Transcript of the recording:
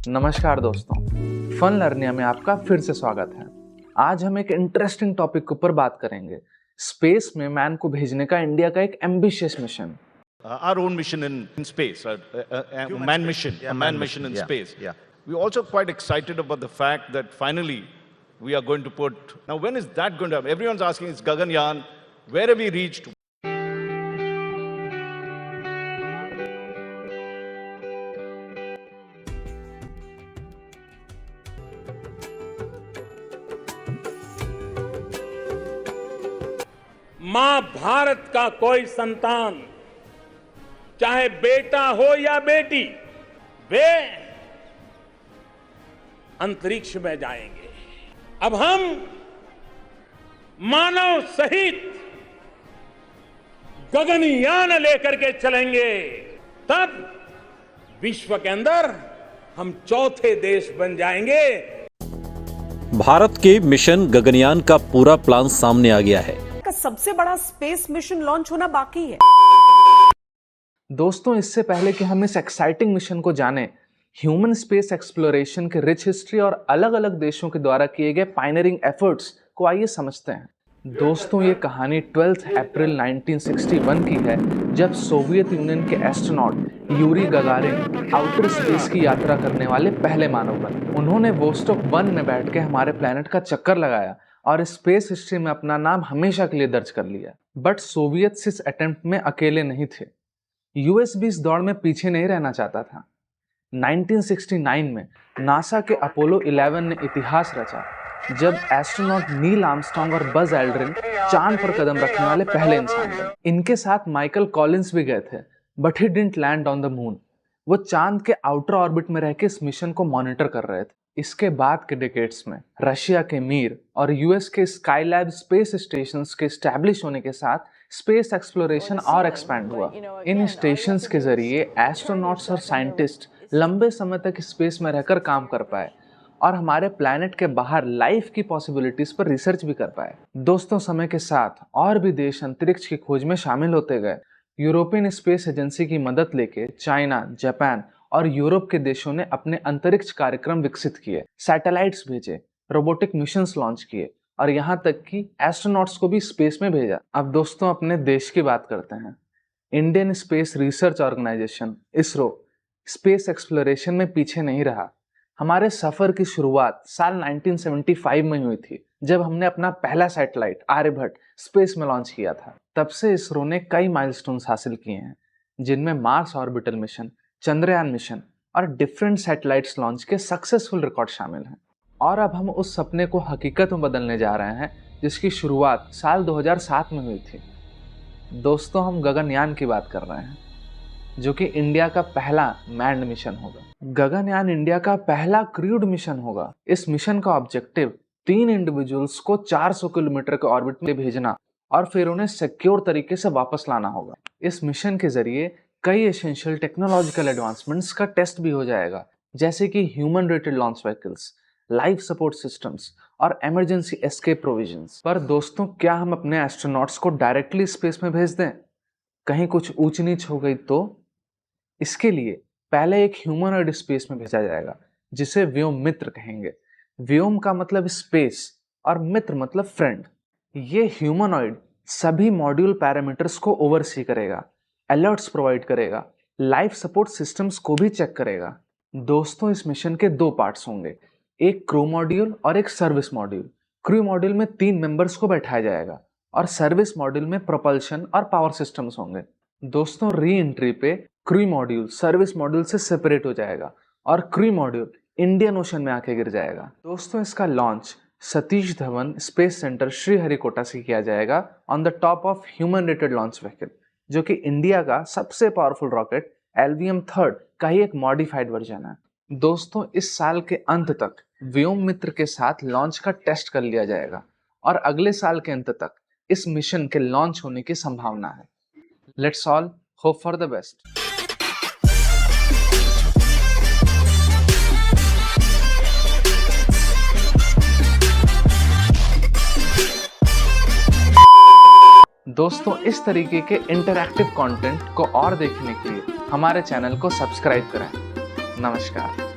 नमस्कार दोस्तों, फन लर्निया में आपका फिर से स्वागत है। आज हम एक इंटरेस्टिंग टॉपिक के ऊपर बात करेंगे। स्पेस में मैन को भेजने का इंडिया का एक ambitious mission. Our own mission in space, man mission in space. Yeah. We're also quite excited about the fact that finally we are going to put. Now, when is that going to happen? Everyone's asking, it's Gaganyaan. Where have we reached? मां भारत का कोई संतान, चाहे बेटा हो या बेटी, वे अंतरिक्ष में जाएंगे। अब हम मानव सहित गगनयान लेकर के चलेंगे, तब विश्व के अंदर हम चौथे देश बन जाएंगे। भारत के मिशन गगनयान का पूरा प्लान सामने आ गया है। सबसे बड़ा स्पेस मिशन लॉन्च होना बाकी है। दोस्तों, इससे पहले कि हम इस एक्साइटिंग मिशन को जानें, ह्यूमन स्पेस एक्सप्लोरेशन के रिच हिस्ट्री और अलग अलग देशों के द्वारा किए गए पायनियरिंग एफर्ट्स को आइए समझते हैं। दोस्तों, ये कहानी 12 अप्रैल 1961 की है, जब सोवियत यूनियन के astronaut Yuri Gagarin outer space की यात्रा करने वाले पहले मानव बने। उन्होंने वोस्टॉक 1 में बैठ के हमारे प्लेनेट का चक्कर लगाया और स्पेस हिस्ट्री में अपना नाम हमेशा के लिए दर्ज कर लिया। बट सोवियत इस अटेम्प्ट में अकेले नहीं थे। यूएस भी इस दौड़ में पीछे नहीं रहना चाहता था। 1969 में नासा के अपोलो 11 ने इतिहास रचा, जब एस्ट्रोनॉट नील आर्मस्ट्रांग और बज एल्ड्रिन चांद पर कदम रखने वाले पहले इंसान बने। इनके साथ माइकल कॉलिंस भी गए थे, but he didn't land on the moon. वो चांद के आउटर ऑर्बिट में रह के इस मिशन को मॉनिटर कर रहे थे। इसके बाद के डिकेड्स में रशिया के मीर और यूएस के स्काईलैब स्पेस स्टेशंस के एस्टैब्लिश होने के साथ स्पेस एक्सप्लोरेशन और एक्सपैंड हुआ। इन स्टेशंस के जरिए एस्ट्रोनॉट्स और साइंटिस्ट लंबे समय तक स्पेस में रहकर काम कर पाए और हमारे प्लैनेट के बाहर लाइफ की पॉसिबिलिटीज पर रिसर्च भी कर पाए। दोस्तों, समय के साथ और भी देश अंतरिक्ष की खोज में शामिल होते गए। यूरोपियन स्पेस एजेंसी की मदद लेके चाइना, जापान और यूरोप के देशों ने अपने अंतरिक्ष कार्यक्रम विकसित किए, सैटेलाइट्स भेजे, रोबोटिक मिशंस लॉन्च किए और यहाँ तक कि एस्ट्रोनॉट्स को भी स्पेस में भेजा। अब दोस्तों, अपने देश की बात करते हैं। Indian space research organisation ISRO space exploration में पीछे नहीं रहा। हमारे सफर की शुरुआत साल 1975 में हुई थी, जब हमने अपना पहला सैटेलाइट आर्यभट्ट स्पेस में लॉन्च किया था। तब से इसरो ने कई माइलस्टोन्स हासिल किए हैं, जिनमें Mars orbital mission, Chandrayaan mission और डिफरेंट सैटेलाइट्स लॉन्च के सक्सेसफुल रिकॉर्ड शामिल हैं। और अब हम उस सपने को हकीकत में बदलने जा रहे हैं, जिसकी शुरुआत साल 2007 में हुई थी। दोस्तों, हम गगनयान की बात कर रहे हैं, जो कि इंडिया का पहला मैन्ड मिशन होगा। गगनयान इंडिया का पहला क्रूड मिशन होगा। इस मिशन का ऑब्जेक्टिव 3 इंडिविजुअल्स को 400 किलोमीटर के ऑर्बिट में भेजना और फिर उन्हें सिक्योर तरीके से वापस लाना होगा। इस मिशन के जरिए कई एसेंशियल टेक्नोलॉजिकल एडवांसमेंट्स का टेस्ट भी हो जाएगा, जैसे कि human rated launch vehicles, life support systems और इमरजेंसी एस्केप प्रोविजंस। पर दोस्तों, क्या हम अपने एस्ट्रोनॉट्स को डायरेक्टली स्पेस में भेज दें? कहीं कुछ ऊंच नीच हो गई तो? इसके लिए पहले एक ह्यूमनॉइड स्पेस में भेजा जाएगा, जिसे व्योम मित्र कहेंगे। व्योम का मतलब स्पेस और मित्र मतलब फ्रेंड। ये ह्यूमनॉइड सभी मॉड्यूल पैरामीटर्स को ओवरसी करेगा, अलर्ट्स प्रोवाइड करेगा, लाइफ सपोर्ट सिस्टम्स को भी चेक करेगा। दोस्तों, इस मिशन के 2 पार्ट्स होंगे, एक क्रू मॉड्यूल और एक सर्विस मॉड्यूल। क्रू मॉड्यूल में 3 मेंबर्स को बैठाया जाएगा और सर्विस मॉड्यूल में प्रोपल्शन और पावर सिस्टम्स होंगे। दोस्तों, री एंट्री पे क्रू मॉड्यूल सर्विस मॉड्यूल से सेपरेट हो जाएगा और क्रू मॉड्यूल इंडियन ओशन में आके गिर जाएगा। दोस्तों, इसका launch Satish Dhawan space centre Sriharikota से किया जाएगा on the top of human rated launch vehicle, जो कि इंडिया का सबसे पावरफुल रॉकेट LVM-3 का ही एक मॉडिफाइड वर्जन है। दोस्तों, इस साल के अंत तक व्योम मित्र के साथ लॉन्च का टेस्ट कर लिया जाएगा और अगले साल के अंत तक इस मिशन के लॉन्च होने की संभावना है। Let's all hope for the best. दोस्तों, इस तरीके के इंटरैक्टिव कंटेंट को और देखने के लिए हमारे चैनल को सब्सक्राइब करें। नमस्कार।